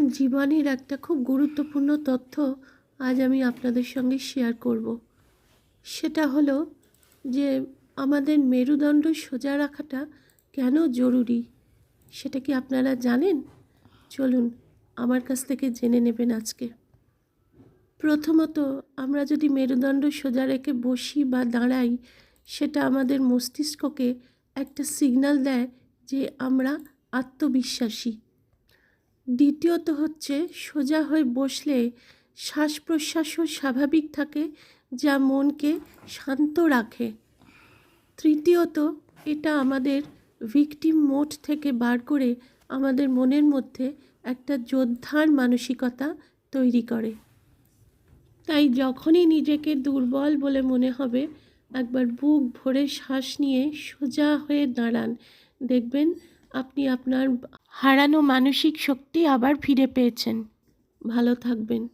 জীবনের একটা খুব গুরুত্বপূর্ণ তথ্য আজ আমি আপনাদের সঙ্গে শেয়ার করব। সেটা হলো যে আমাদের মেরুদণ্ড সোজা রাখাটা কেন জরুরি, সেটা কি আপনারা জানেন? চলুন আমার কাছ থেকে জেনে নেবেন আজকে। প্রথমত, আমরা যদি মেরুদণ্ড সোজা রেখে বসি বা দাঁড়াই, সেটা আমাদের মস্তিষ্ককে একটা সিগন্যাল দেয় যে আমরা আত্মবিশ্বাসী। দ্বিতীয়ত হচ্ছে, সোজা হয়ে বসলে শ্বাস প্রশ্বাসও স্বাভাবিক থাকে, যা মনকে শান্ত রাখে। তৃতীয়ত, এটা আমাদের ভিকটিম মোড থেকে বার করে আমাদের মনের মধ্যে একটা যোদ্ধার মানসিকতা তৈরি করে। তাই যখনই নিজেকে দুর্বল বলে মনে হবে, একবার বুক ভরে শ্বাস নিয়ে সোজা হয়ে দাঁড়ান। দেখবেন আপনি আপনার হারানো মানসিক শক্তি আবার ফিরে পেয়েছেন। ভালো থাকবেন।